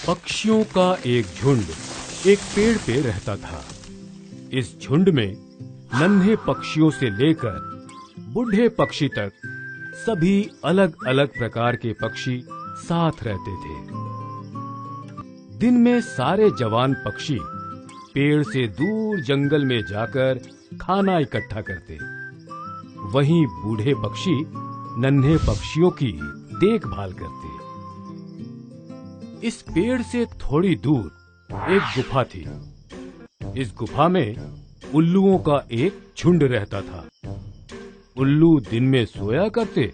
पक्षियों का एक झुंड एक पेड़ पे रहता था। इस झुंड में नन्हे पक्षियों से लेकर बूढ़े पक्षी तक सभी अलग अलग प्रकार के पक्षी साथ रहते थे। दिन में सारे जवान पक्षी पेड़ से दूर जंगल में जाकर खाना इकट्ठा करते, वहीं बूढ़े पक्षी नन्हे पक्षियों की देखभाल करते। इस पेड़ से थोड़ी दूर एक गुफा थी। इस गुफा में उल्लुओं का एक झुंड रहता था। उल्लू दिन में सोया करते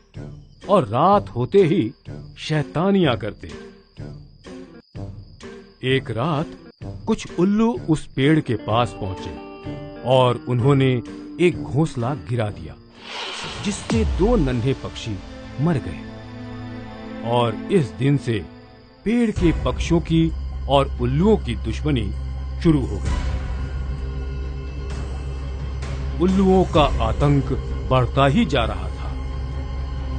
और रात होते ही शैतानियां करते। एक रात कुछ उल्लू उस पेड़ के पास पहुंचे और उन्होंने एक घोंसला गिरा दिया, जिससे 2 नन्हे पक्षी मर गए। और इस दिन से पेड़ के पक्षियों की और उल्लुओं की दुश्मनी शुरू हो गई। उल्लुओं का आतंक बढ़ता ही जा रहा था।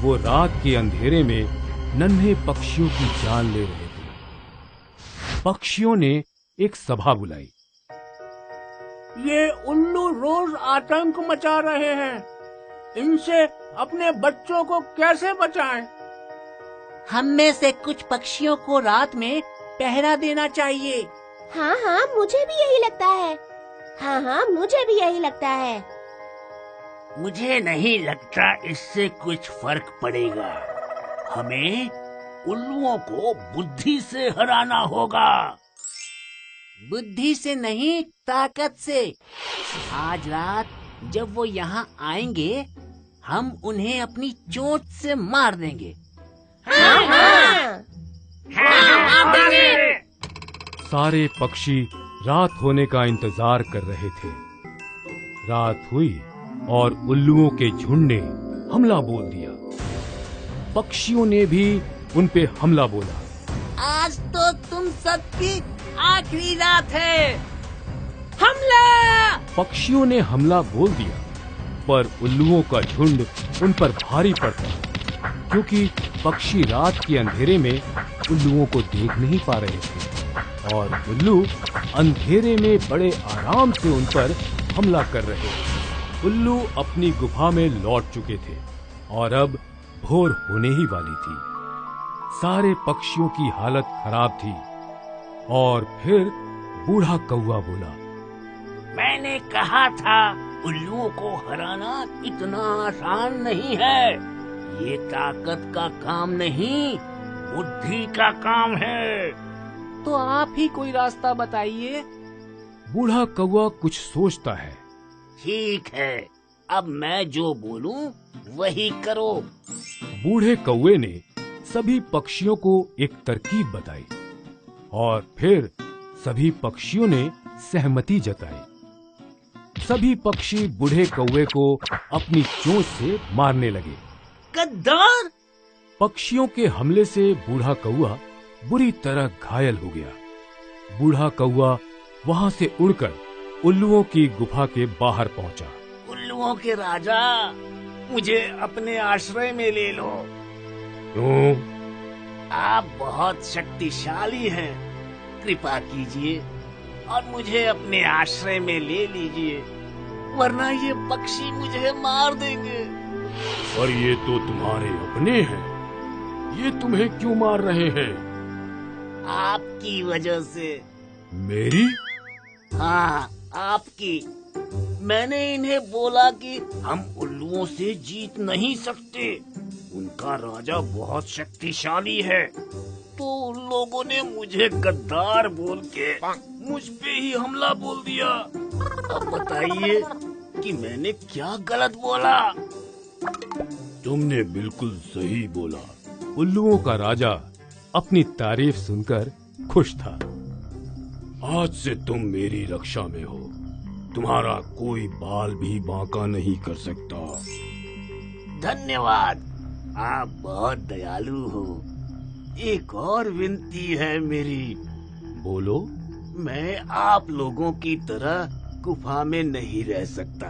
वो रात के अंधेरे में नन्हे पक्षियों की जान ले रहे थे। पक्षियों ने एक सभा बुलाई। ये उल्लू रोज आतंक मचा रहे हैं, इनसे अपने बच्चों को कैसे बचाएं? हम में से कुछ पक्षियों को रात में पहरा देना चाहिए। हाँ हाँ, मुझे भी यही लगता है। हाँ हाँ, मुझे भी यही लगता है। मुझे नहीं लगता इससे कुछ फर्क पड़ेगा। हमें उल्लुओं को बुद्धि से हराना होगा। बुद्धि से नहीं, ताकत से। आज रात जब वो यहाँ आएंगे, हम उन्हें अपनी चोट से मार देंगे। हाँ हाँ। सारे पक्षी रात होने का इंतजार कर रहे थे। रात हुई और उल्लुओं के झुंड ने हमला बोल दिया। पक्षियों ने भी उन पे हमला बोला। आज तो तुम सबकी आखिरी रात है। हमला! पक्षियों ने हमला बोल दिया, पर उल्लुओं का झुंड उन पर भारी पड़ता, क्योंकि पक्षी रात के अंधेरे में उल्लुओं को देख नहीं पा रहे थे और उल्लू अंधेरे में बड़े आराम से उन पर हमला कर रहे थे। उल्लू अपनी गुफा में लौट चुके थे और अब भोर होने ही वाली थी। सारे पक्षियों की हालत खराब थी और फिर बूढ़ा कौवा बोला, मैंने कहा था उल्लुओं को हराना इतना आसान नहीं है। ये ताकत का काम नहीं, बुद्धि का काम है। तो आप ही कोई रास्ता बताइए। बूढ़ा कौवा कुछ सोचता है। ठीक है, अब मैं जो बोलूं वही करो। बूढ़े कौवे ने सभी पक्षियों को एक तरकीब बताई और फिर सभी पक्षियों ने सहमति जताई। सभी पक्षी बूढ़े कौवे को अपनी चोंच से मारने लगे। गद्दार! पक्षियों के हमले से बूढ़ा कौवा बुरी तरह घायल हो गया। बूढ़ा कौवा वहां से उड़कर उल्लुओं की गुफा के बाहर पहुंचा। उल्लुओं के राजा, मुझे अपने आश्रय में ले लो। क्यों? आप बहुत शक्तिशाली हैं। कृपा कीजिए और मुझे अपने आश्रय में ले लीजिए, वरना ये पक्षी मुझे मार देंगे। और ये तो तुम्हारे अपने हैं, ये तुम्हें क्यों मार रहे हैं? आपकी वजह से। मेरी? हाँ, आपकी। मैंने इन्हें बोला कि हम उल्लुओं से जीत नहीं सकते, उनका राजा बहुत शक्तिशाली है। तो उन लोगों ने मुझे गद्दार बोल के मुझ पे ही हमला बोल दिया। अब बताइए कि मैंने क्या गलत बोला? तुमने बिल्कुल सही बोला। उल्लुओं का राजा अपनी तारीफ सुनकर खुश था। आज से तुम मेरी रक्षा में हो, तुम्हारा कोई बाल भी बांका नहीं कर सकता। धन्यवाद, आप बहुत दयालु हो। एक और विनती है मेरी। बोलो। मैं आप लोगों की तरह गुफा में नहीं रह सकता।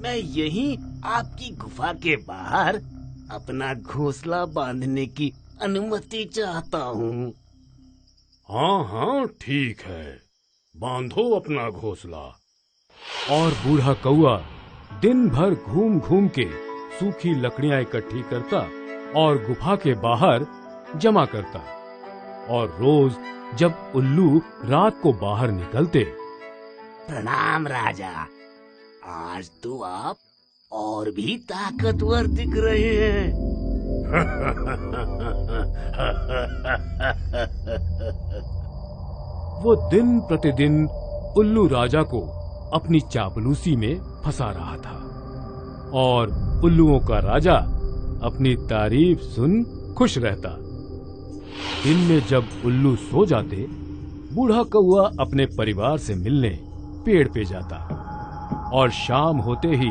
मैं यहीं आपकी गुफा के बाहर अपना घोंसला बांधने की अनुमति चाहता हूँ। हाँ हाँ ठीक है, बांधो अपना घोंसला। और बूढ़ा कौआ दिन भर घूम घूम के सूखी लकड़ियां इकट्ठी करता और गुफा के बाहर जमा करता। और रोज जब उल्लू रात को बाहर निकलते, प्रणाम राजा, आज तो आप और भी ताकतवर दिख रहे हैं। वो दिन प्रतिदिन उल्लू राजा को अपनी चापलूसी में फंसा रहा था और उल्लुओं का राजा अपनी तारीफ सुन खुश रहता। दिन में जब उल्लू सो जाते, बूढ़ा कौआ अपने परिवार से मिलने पेड़ पे जाता और शाम होते ही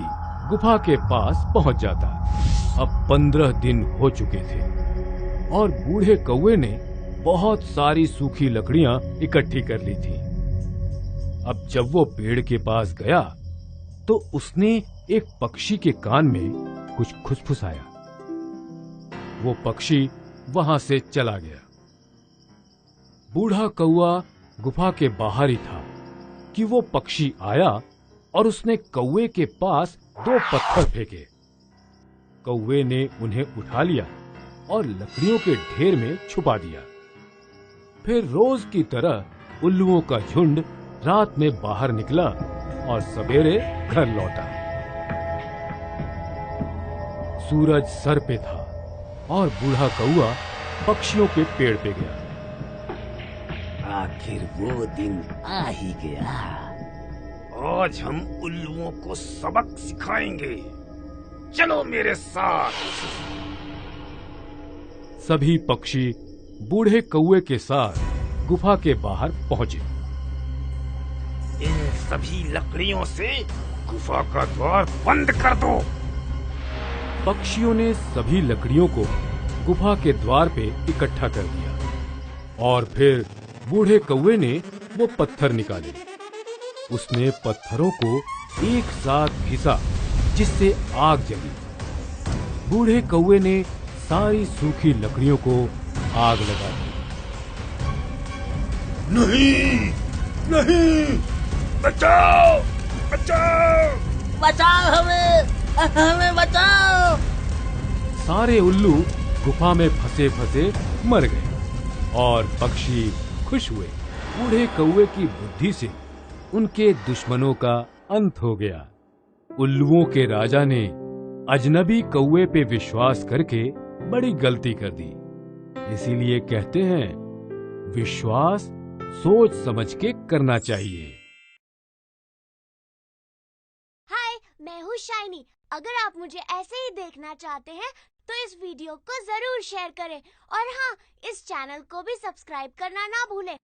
गुफा के पास पहुंच जाता। अब 15 दिन हो चुके थे और बूढ़े कौवे ने बहुत सारी सूखी लकड़ियां इकट्ठी कर ली थी। अब जब वो पेड़ के पास गया तो उसने एक पक्षी के कान में कुछ खुसफुसाया। वो पक्षी वहां से चला गया। बूढ़ा कौआ गुफा के बाहर ही था कि वो पक्षी आया और उसने कौवे के पास 2 पत्थर फेंके। कौवे ने उन्हें उठा लिया और लकड़ियों के ढेर में छुपा दिया। फिर रोज की तरह उल्लुओं का झुंड रात में बाहर निकला और सवेरे घर लौटा। सूरज सर पे था और बूढ़ा कौआ पक्षियों के पेड़ पे गया। आखिर वो दिन आ ही गया। आज हम उल्लुओं को सबक सिखाएंगे। चलो मेरे साथ। सभी पक्षी बूढ़े कौवे के साथ गुफा के बाहर पहुंचे। इन सभी लकड़ियों से गुफा का द्वार बंद कर दो। पक्षियों ने सभी लकड़ियों को गुफा के द्वार पे इकट्ठा कर दिया और फिर बूढ़े कौवे ने वो पत्थर निकाले। उसने पत्थरों को एक साथ घिसा जिससे आग जली। बूढ़े कौवे ने सारी सूखी लकड़ियों को आग लगा दी। नहीं, नहीं, बचाओ, बचाओ, बचाओ हमें, हमें बचाओ। सारे उल्लू गुफा में फंसे फंसे मर गए और पक्षी खुश हुए। बूढ़े कौवे की बुद्धि से उनके दुश्मनों का अंत हो गया। उल्लुओं के राजा ने अजनबी कौवे पे विश्वास करके बड़ी गलती कर दी। इसीलिए कहते हैं, विश्वास सोच समझ के करना चाहिए। हाय, मैं हूँ शाइनी। अगर आप मुझे ऐसे ही देखना चाहते हैं तो इस वीडियो को जरूर शेयर करें और हाँ, इस चैनल को भी सब्सक्राइब करना ना भूलें।